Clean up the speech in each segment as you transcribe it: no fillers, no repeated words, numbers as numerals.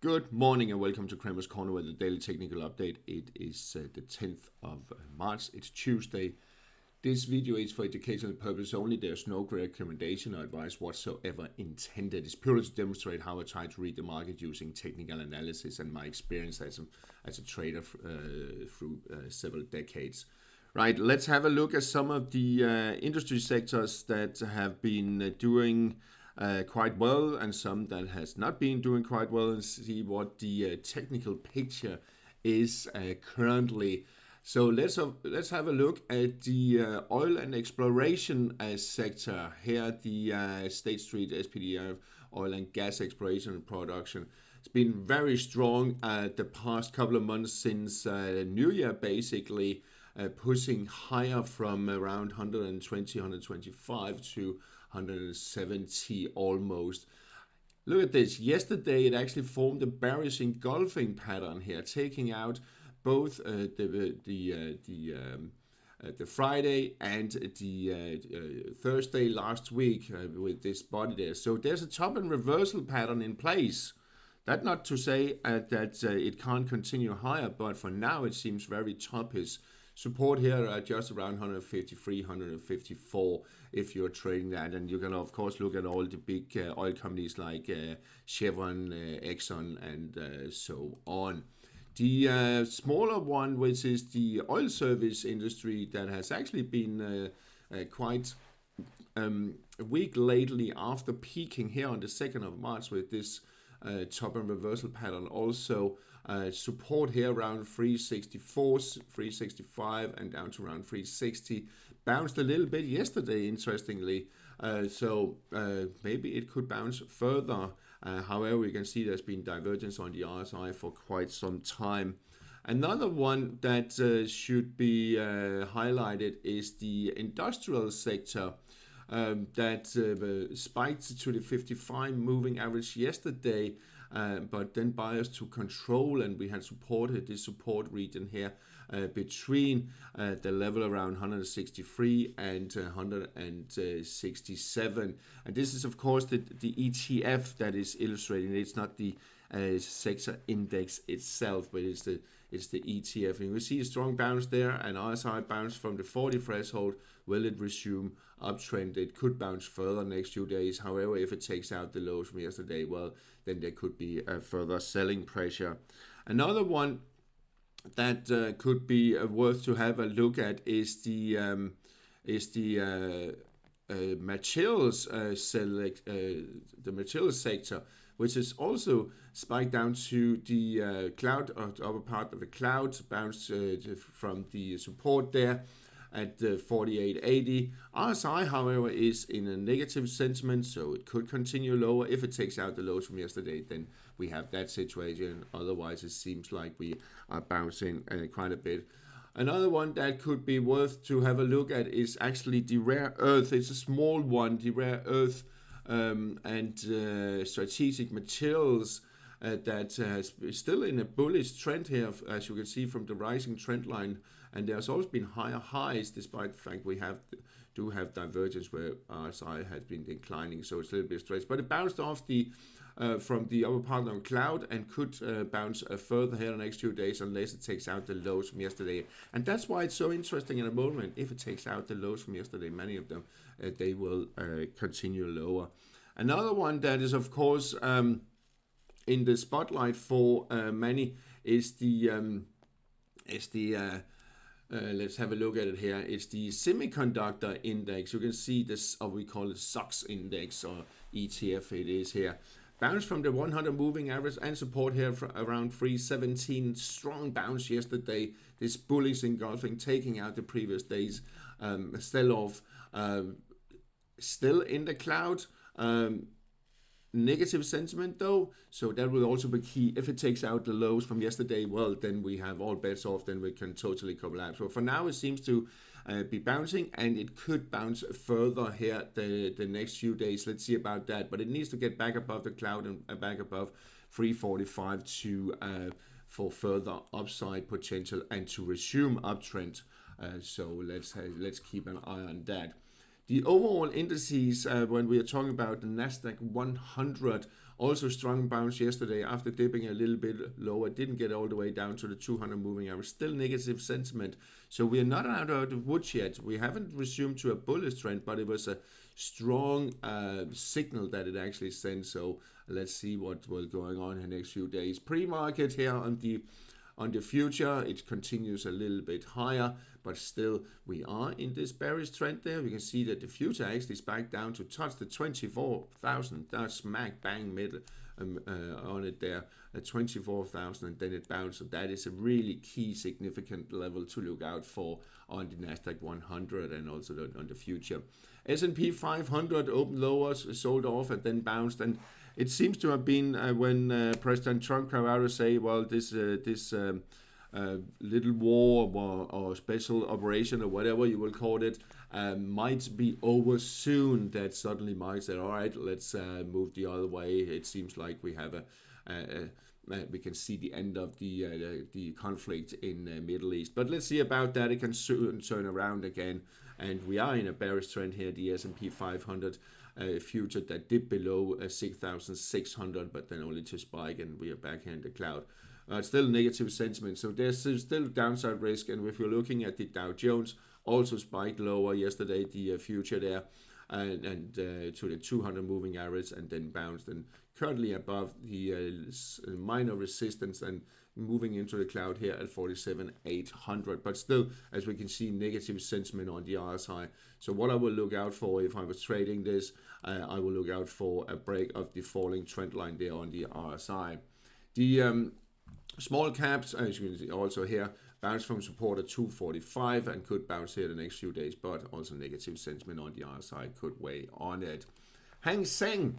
Good morning and welcome to Kramer's Corner with the daily technical update. It is the 10th of March. It's Tuesday. This video is for educational purposes only. There's no recommendation or advice whatsoever intended. It's purely to demonstrate how I try to read the market using technical analysis and my experience as a trader through several decades. Right, let's have a look at some of the industry sectors that have been doing quite well and some that has not been doing quite well, and see what the technical picture is currently. So let's have a look at the oil and exploration sector here. The State Street SPDR oil and gas exploration and production. It's been very strong the past couple of months since New Year, basically pushing higher from around 120, 125 to 170 almost. Look at this. Yesterday it actually formed a bearish engulfing pattern here, taking out both the Friday and the Thursday last week with this body there. So there's a top and reversal pattern in place. That's not to say that it can't continue higher, but for now it seems very toppish. Support here at just around 153, 154 if you're trading that. And you can, of course, look at all the big oil companies like Chevron, Exxon, and so on. The smaller one, which is the oil service industry, that has actually been quite weak lately after peaking here on the 2nd of March with this top and reversal pattern. Also support here around 364, 365 and down to around 360. Bounced a little bit yesterday, interestingly, so maybe it could bounce further. However, we can see there's been divergence on the RSI for quite some time. Another one that should be highlighted is the industrial sector. That spiked to the 55 moving average yesterday, but then buyers took control, and we had supported the support region here between the level around 163 and 167. And this is, of course, the ETF that is illustrating. It's not the sector index itself, but it's the ETF. And we see a strong bounce there, and RSI bounce from the 40 threshold. Will it resume uptrend? It could bounce further next few days. However, if it takes out the lows from yesterday, well, then there could be a further selling pressure. Another one that could be worth to have a look at is the materials the materials sector, which is also spiked down to the cloud, or the upper part of the cloud, bounced from the support there at 48.80. RSI, however, is in a negative sentiment, so it could continue lower. If it takes out the lows from yesterday, then we have that situation. Otherwise, it seems like we are bouncing quite a bit. Another one that could be worth to have a look at is actually the rare earth. It's a small one, the rare earth and strategic materials that is still in a bullish trend here, as you can see from the rising trend line. And there's always been higher highs, despite the fact we do have divergence where RSI has been declining, so it's a little bit stretched. But it bounced off from the upper part of the cloud and could bounce further here in the next few days unless it takes out the lows from yesterday. And that's why it's so interesting at the moment. If it takes out the lows from yesterday, many of them they will continue lower. Another one that is, of course, in the spotlight for many is the let's have a look at it here. It's the semiconductor index. You can see this, or we call it SOX index, or ETF it is here. Bounce from the 100 moving average and support here for around 317. Strong bounce yesterday. This bullish engulfing, taking out the previous day's sell-off. Still in the cloud. Negative sentiment though, so that will also be key. If it takes out the lows from yesterday, well, then we have all bets off, then we can totally collapse. So for now it seems to be bouncing, and it could bounce further here the next few days. Let's see about that, but it needs to get back above the cloud and back above 345 to for further upside potential and to resume uptrend. So let's keep an eye on that. The overall indices, when we are talking about the Nasdaq 100 Also strong bounce yesterday after dipping a little bit lower. Didn't get all the way down to the 200 moving average. Still negative sentiment. So we are not out of the woods yet. We haven't resumed to a bullish trend, but it was a strong signal that it actually sent. So let's see what was going on in the next few days. Pre-market here on the future, it continues a little bit higher, but still we are in this bearish trend there. We can see that the future actually is back down to touch the 24,000. That's smack bang middle on it there at 24,000, and then it bounced. So that is a really key significant level to look out for on the Nasdaq 100 and also on the future. S&P 500 opened lower, sold off, and then bounced. And it seems to have been when President Trump came out to say, well, this little war or special operation or whatever you will call it might be over soon, that suddenly Mike said, all right, let's move the other way. It seems like we have we can see the end of the conflict in the Middle East. But let's see about that. It can soon turn around again. And we are in a bearish trend here. The S&P 500 future that dipped below 6,600, but then only to spike, and we are back here in the cloud. Still negative sentiment, so there's still downside risk. And if you're looking at the Dow Jones, also spiked lower yesterday, the future there, and to the 200 moving average, and then bounced, and currently above the minor resistance and moving into the cloud here at 47,800. But still, as we can see, negative sentiment on the RSI. So what I will look out for if I was trading this, I will look out for a break of the falling trend line there on the RSI. The small caps, as you can see also here, bounce from support at 245 and could bounce here the next few days, but also negative sentiment on the RSI could weigh on it. Hang Seng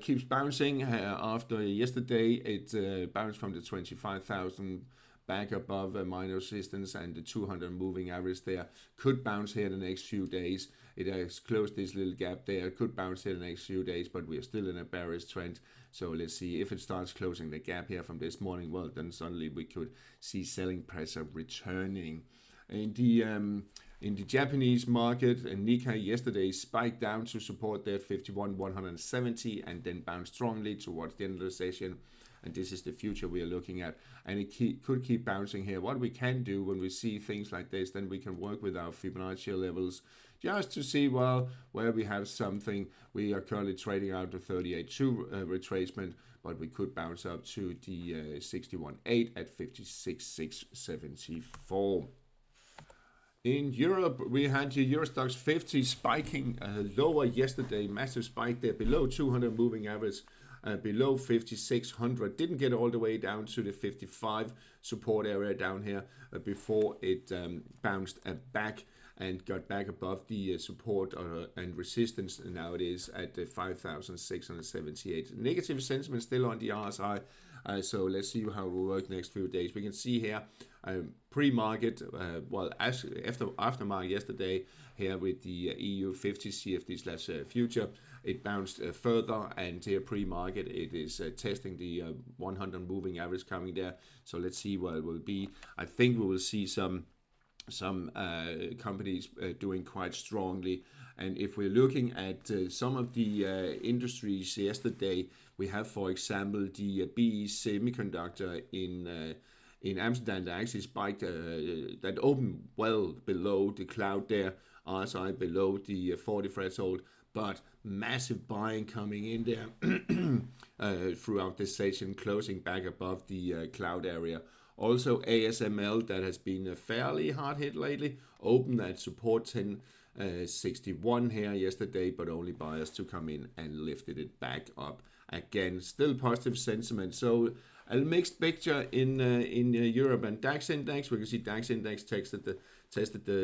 keeps bouncing. After yesterday, it bounced from the 25,000 back above minor resistance, and the 200 moving average there could bounce here the next few days. It has closed this little gap there. It could bounce here the next few days, but we are still in a bearish trend. So let's see if it starts closing the gap here from this morning. Well, then suddenly we could see selling pressure returning. In the Japanese market, Nikkei yesterday spiked down to support there at 51,170 and then bounced strongly towards the end of the session. And this is the future we are looking at. And it could keep bouncing here. What we can do when we see things like this, then we can work with our Fibonacci levels just to see, well, where we have something. We are currently trading out to 38.2 retracement, but we could bounce up to the 61.8 at 56.674. In Europe, we had the Eurostoxx 50 spiking lower yesterday. Massive spike there below 200 moving average, below 5,600. Didn't get all the way down to the 55 support area down here before it bounced back and got back above the support and resistance. And now it is at 5,678. Negative sentiment still on the RSI. So let's see how it will work next few days. We can see here pre-market, after market yesterday here with the EU 50 CFD / future, it bounced further, and here pre-market it is testing the 100 moving average coming there. So let's see what it will be. I think we will see some companies doing quite strongly. And if we're looking at some of the industries yesterday, we have, for example, the BE semiconductor in Amsterdam that actually spiked, that opened well below the cloud there, RSI below the 40 threshold, but massive buying coming in there throughout this session, closing back above the cloud area. Also ASML, that has been fairly hard hit lately, opened at support 1061 here yesterday, but only buyers to come in and lifted it back up again. Still positive sentiment. So a mixed picture in Europe. And DAX index, we can see DAX index tested the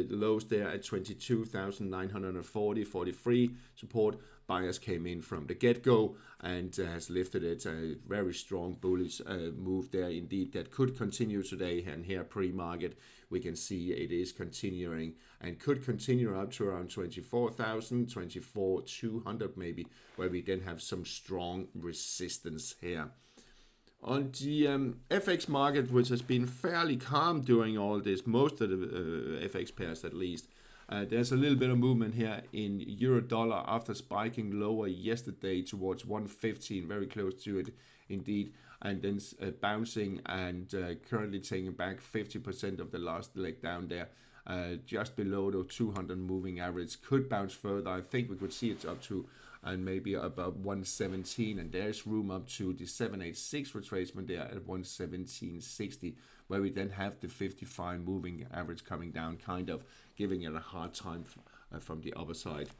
lows there at 22,940.43 support. Buyers came in from the get-go and has lifted it. A very strong bullish move there indeed that could continue today. And here pre-market, we can see it is continuing and could continue up to around 24,000, 24,200 maybe, where we then have some strong resistance here. On the FX market, which has been fairly calm during all this, most of the FX pairs at least, There's a little bit of movement here in euro dollar after spiking lower yesterday towards 115, very close to it indeed, and then bouncing and currently taking back 50% of the last leg down there. Just below the 200 moving average, could bounce further. I think we could see it up to and maybe about 117, and there's room up to the 786 retracement there at 117.60, where we then have the 55 moving average coming down, kind of giving it a hard time from the other side.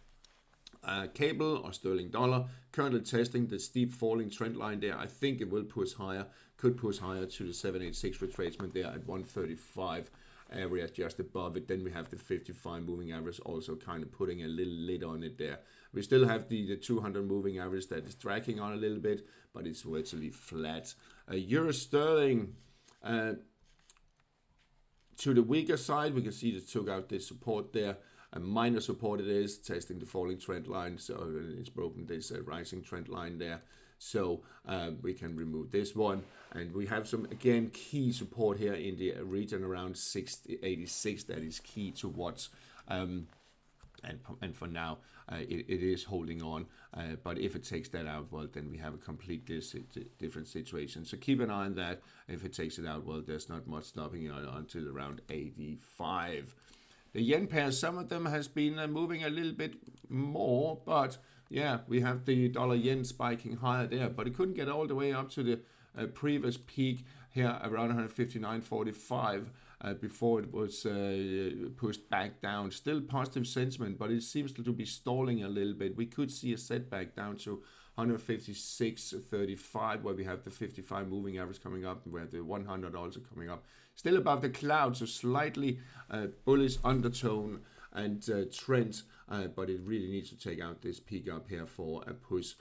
Cable or sterling dollar currently testing the steep falling trend line there. I think it will push higher, could push higher to the 786 retracement there at 135 area just above it. Then we have the 55 moving average also kind of putting a little lid on it there. We still have the 200 moving average that is dragging on a little bit, but it's virtually flat. Euro sterling to the weaker side, we can see it took out this support there. A minor support it is, testing the falling trend line, so it's broken this rising trend line there. So we can remove this one, and we have some again key support here in the region around 86. That is key to watch, and for now it is holding on. But if it takes that out, well, then we have a completely different situation. So keep an eye on that. If it takes it out, well, there's not much stopping it until around 85. The yen pair, some of them has been moving a little bit more, but yeah, we have the dollar yen spiking higher there, but it couldn't get all the way up to the previous peak here around 159.45 before it was pushed back down. Still positive sentiment, but it seems to be stalling a little bit. We could see a setback down to 156.35, where we have the 55 moving average coming up, where the 100 also coming up. Still above the clouds, so slightly bullish undertone and trend, but it really needs to take out this peak up here for a push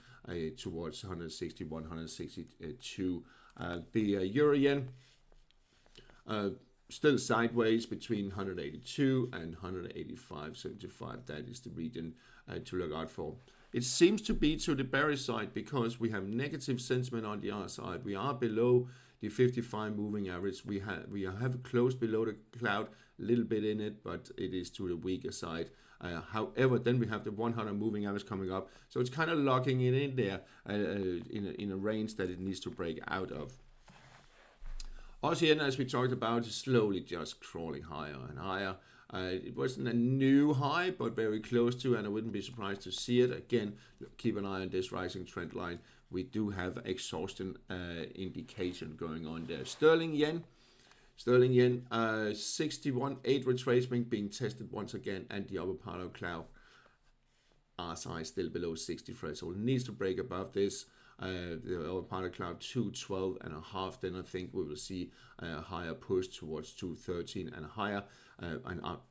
towards 161, 162. The euro yen still sideways between 182 and 185.75. That is the region to look out for. It seems to be to the bearish side because we have negative sentiment on the other side. We are below the 55 moving average. We have closed below the cloud, a little bit in it, but it is to the weaker side. However, then we have the 100 moving average coming up, so it's kind of locking it in there in a range that it needs to break out of. ASEAN, as we talked about, is slowly just crawling higher and higher. It wasn't a new high, but very close to, and I wouldn't be surprised to see it. Again, keep an eye on this rising trend line. We do have exhaustion indication going on there. Sterling yen, 61.8 retracement being tested once again, and the upper part of cloud. RSI still below 60 threshold. Needs to break above this. The upper part of cloud 212.5. Then I think we will see a higher push towards 213 and higher.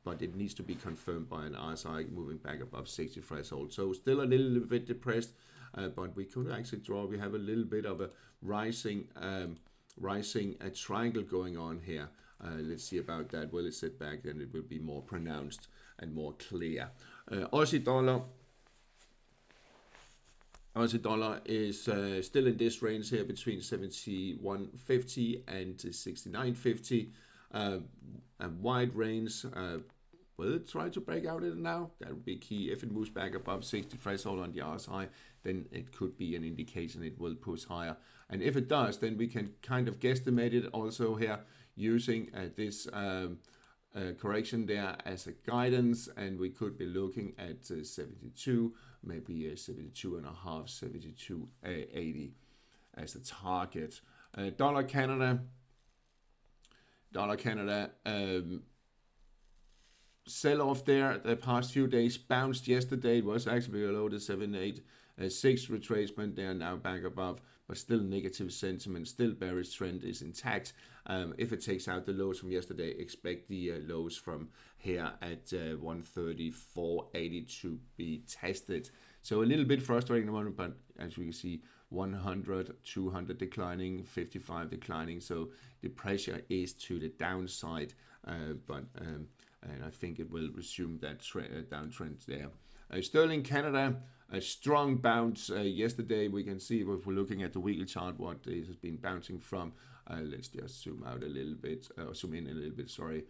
But it needs to be confirmed by an RSI moving back above 60 threshold. So still a little bit depressed, but we could actually draw. We have a little bit of a rising triangle going on here. Let's see about that. Will it sit back? Then it will be more pronounced and more clear. Aussie dollar is still in this range here between 71.50 and 69.50. A wide range. Will it try to break out it now? That would be key. If it moves back above 60 threshold on the RSI, then it could be an indication it will push higher. And if it does, then we can kind of guesstimate it also here using this correction there as a guidance, and we could be looking at 72, maybe 72.5, 72.80 as a target. Dollar Canada, sell off there the past few days, bounced yesterday. It was actually below the 786 retracement. They are now back above, but still negative sentiment, still bearish trend is intact. If it takes out the lows from yesterday, expect the lows from here at 134.80 to be tested. So a little bit frustrating at the moment, but as we can see, 100, 200 declining, 55 declining. So the pressure is to the downside, and I think it will resume that downtrend there. Sterling Canada, a strong bounce yesterday. We can see if we're looking at the weekly chart what it has been bouncing from. Let's just zoom out a little bit, zoom in a little bit. Sorry.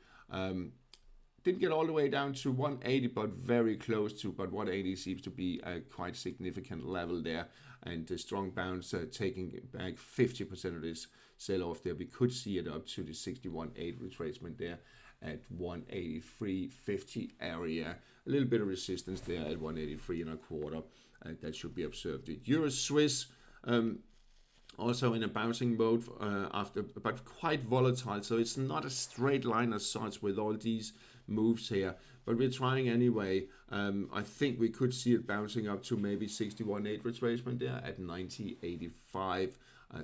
Didn't get all the way down to 180, but very close to. But 180 seems to be a quite significant level there, and a strong bounce taking back 50% of this sell-off there. We could see it up to the 61.8 retracement there at 183.50 area. A little bit of resistance there at 183.25. That should be observed. The Euro Swiss also in a bouncing mode after, but quite volatile. So it's not a straight line as such with all these moves here, but we're trying anyway. I think we could see it bouncing up to maybe 61.8 retracement there at 90.85,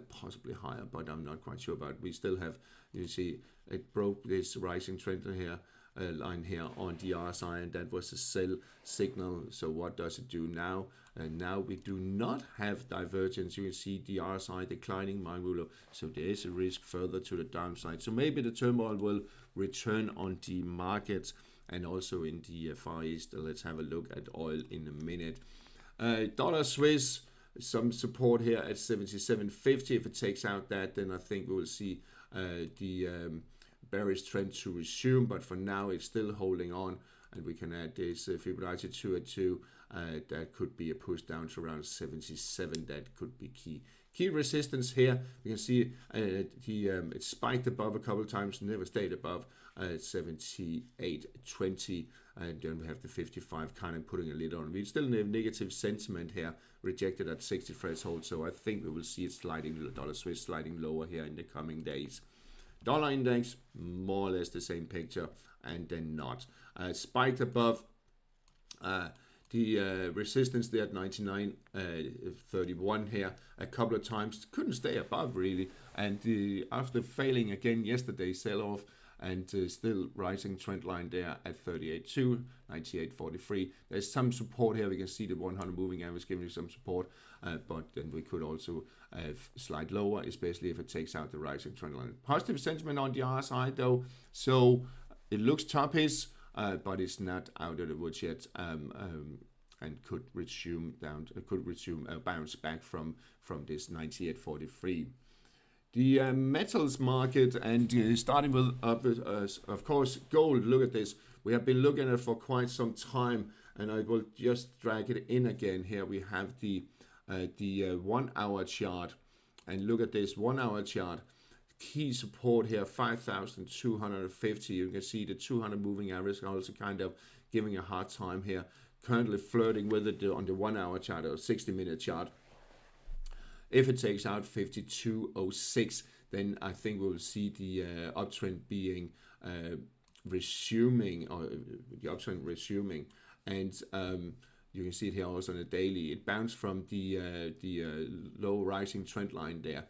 possibly higher, but I'm not quite sure about. We still have, you see, it broke this rising trend here. Line here on the RSI, and that was a sell signal. So what does it do now? And now we do not have divergence. You can see the RSI declining, so there is a risk further to the downside. So maybe the turmoil will return on the markets and also in the Far East. Let's have a look at oil in a minute. Dollar Swiss, some support here at 77.50. If it takes out that, then I think we will see the bearish trend to resume, but for now it's still holding on, and we can add this Fibonacci 2 that could be a push down to around 77. That could be key resistance here. You can see it spiked above a couple of times, never stayed above 78.20, and then we have the 55 kind of putting a lid on. We still have negative sentiment here, rejected at 60 threshold, so I think we will see it sliding, dollar Swiss sliding lower here in the coming days. Dollar index, more or less the same picture, and then not. Spiked above the resistance there at 99.31 here a couple of times. Couldn't stay above really, and after failing again yesterday, sell off, and still rising trend line there at 38.2, 98.43. There's some support here. We can see the 100 moving average giving you some support, but then we could also slide lower, especially if it takes out the rising trend line. Positive sentiment on the RSI though, so it looks toppish, but it's not out of the woods yet, and could resume a bounce back from this 98.43. The metals market, and starting with, of course, gold. Look at this. We have been looking at it for quite some time, and I will just drag it in again. Here we have the 1 hour chart, and look at this 1 hour chart. Key support here, 5,250. You can see the 200 moving average also kind of giving a hard time here. Currently flirting with it on the 1 hour chart or 60-minute chart. If it takes out 52.06, then I think we will see the uptrend being resuming, or the uptrend resuming, and you can see it here also on the daily. It bounced from the low rising trend line there.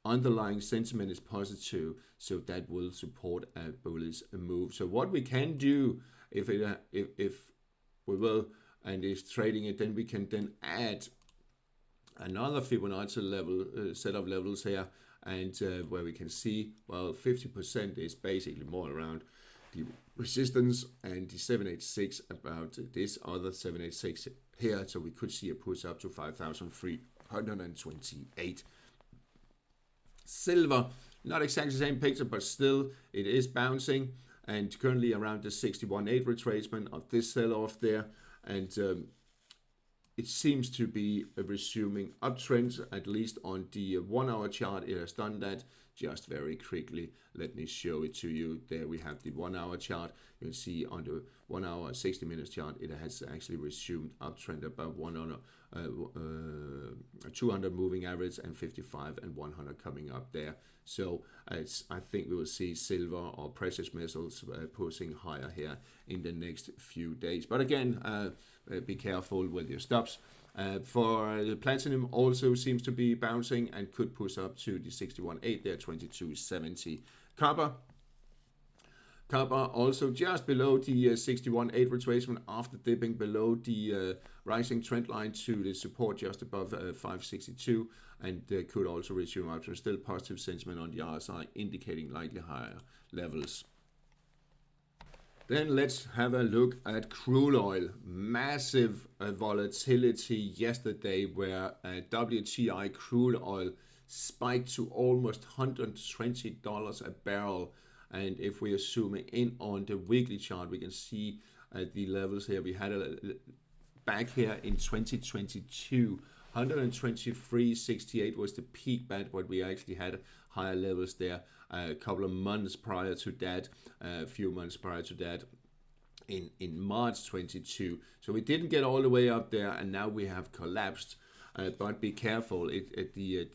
Underlying sentiment is positive, so that will support a bullish move. So what we can do, if we will, and is trading it, then we can then add another Fibonacci level, set of levels here, and where we can see, well, 50% is basically more around the resistance, and the 786 about this other 786 here, so we could see a push up to 5,328. Silver, not exactly the same picture, but still it is bouncing, and currently around the 61.8 retracement of this sell-off there, and it seems to be a resuming uptrend, at least on the 1 hour chart. It has done that just very quickly. Let me show it to you. There we have the 1 hour chart. You can see on the 1 hour 60 minutes chart, it has actually resumed uptrend above 200 moving average, and 55 and 100 coming up there. So I think we will see silver or precious metals pushing higher here in the next few days. But again, be careful with your stops. For the platinum also seems to be bouncing and could push up to the 61.8 there, 22.70. Copper also just below the 61.8 retracement after dipping below the rising trend line to the support just above 562, and could also resume up to still positive sentiment on the RSI, indicating likely higher levels. Then let's have a look at crude oil. Massive volatility yesterday, where WTI crude oil spiked to almost $120 a barrel. And if we are zooming in on the weekly chart, we can see the levels here. We had a back here in 2022. 123.68 was the peak bet, but we actually had higher levels there a couple of months prior to that, a few months prior to that in March 22. So we didn't get all the way up there, and now we have collapsed. But be careful, the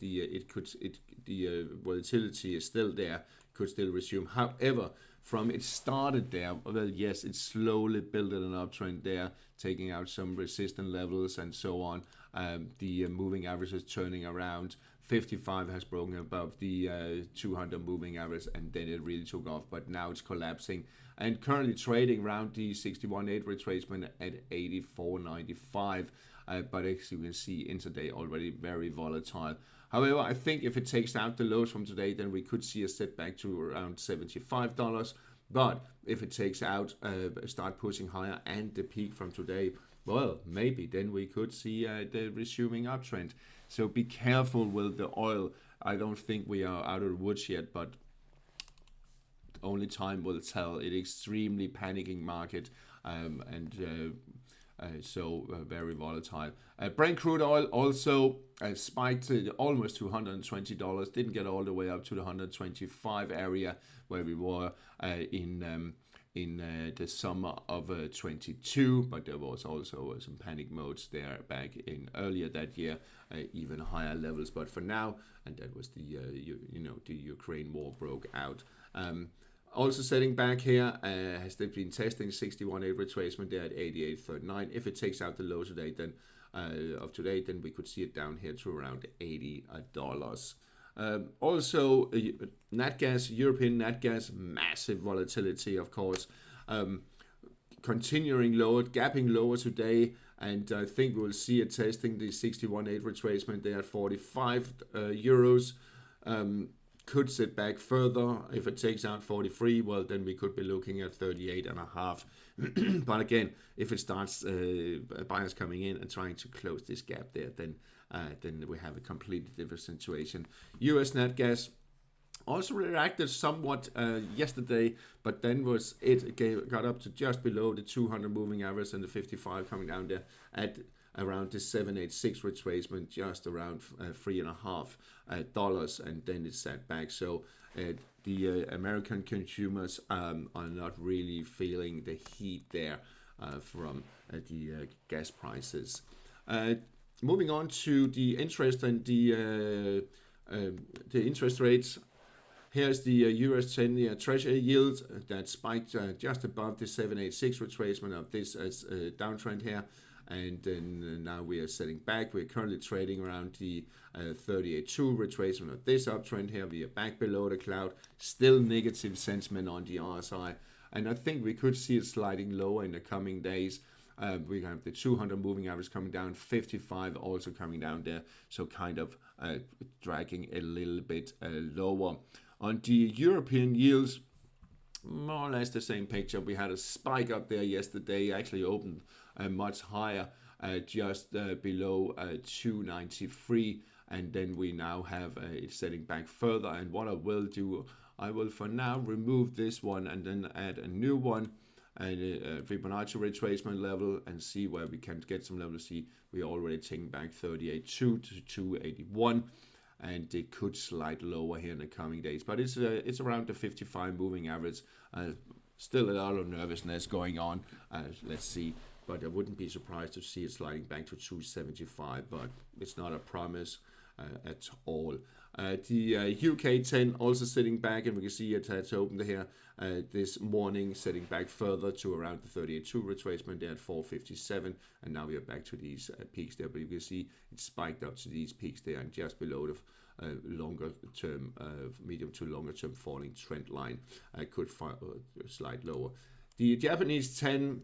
volatility is still there, could still resume. However, from it started there, well, yes, it slowly built an uptrend there, taking out some resistant levels and so on. The moving average is turning around. 55 has broken above the 200 moving average, and then it really took off. But now it's collapsing and currently trading around the 61.8 retracement at 84.95. But as you can see, intraday already very volatile. However, I think if it takes out the lows from today, then we could see a setback to around $75. But if it takes out, start pushing higher and the peak from today, well, maybe then we could see the resuming uptrend. So be careful with the oil. I don't think we are out of the woods yet, but only time will tell. It's extremely panicking market, so very volatile. Brent crude oil also spiked almost to $120. Didn't get all the way up to the 125 area where we were in the summer of 22, but there was also some panic modes there back in earlier that year, even higher levels. But for now, and that was the the Ukraine war broke out. Also setting back here, has they been testing 61.8 retracement there at 88.39. If it takes out the low today, then then we could see it down here to around $80. Also, NatGas, European NatGas, massive volatility, of course, continuing lower, gapping lower today, and I think we'll see it testing the 61.8 retracement there at 45 euros. Could sit back further. If it takes out 43, well, then we could be looking at 38.5. But again, if it starts buyers coming in and trying to close this gap there, then we have a completely different situation. US NatGas also reacted somewhat yesterday, but then got up to just below the 200 moving average and the 55 coming down there at around the 786 retracement, just around $3.5, and then it sat back. So the American consumers are not really feeling the heat there from the gas prices. Moving on to the interest and the interest rates. Here's the US 10-year Treasury yield that spiked just above the 786 retracement of this downtrend here. And then now we are setting back. We're currently trading around the 38.2 retracement of this uptrend here. We are back below the cloud. Still negative sentiment on the RSI. And I think we could see it sliding lower in the coming days. We have the 200 moving average coming down, 55 also coming down there. So kind of dragging a little bit lower. On the European yields, more or less the same picture. We had a spike up there yesterday, actually opened much higher, just below 293, and then we now have it setting back further. And what I will do, I will for now remove this one and then add a new one, and a Fibonacci retracement level, and see where we can get some levels. See, we're already taking back 38.2 to 281. And it could slide lower here in the coming days, but it's around the 55 moving average. Still a lot of nervousness going on. Let's see, but I wouldn't be surprised to see it sliding back to 275, but it's not a promise at all. The UK 10 also sitting back, and we can see it has opened here this morning, setting back further to around the 38.2 retracement there at 457, and now we are back to these peaks there. But you can see it spiked up to these peaks there and just below the longer term, medium to longer term falling trend line. Could slide lower. The Japanese 10,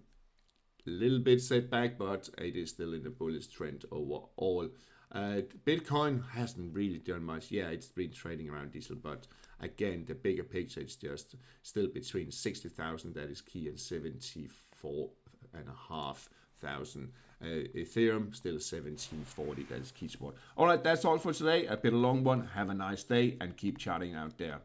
a little bit setback, but it is still in the bullish trend overall. Bitcoin hasn't really done much. Yeah, it's been trading around diesel, but again, the bigger picture is just still between 60,000, that is key, and 74,500. Ethereum still 1740, that is key support. All right, that's all for today. A bit of a long one. Have a nice day and keep charting out there.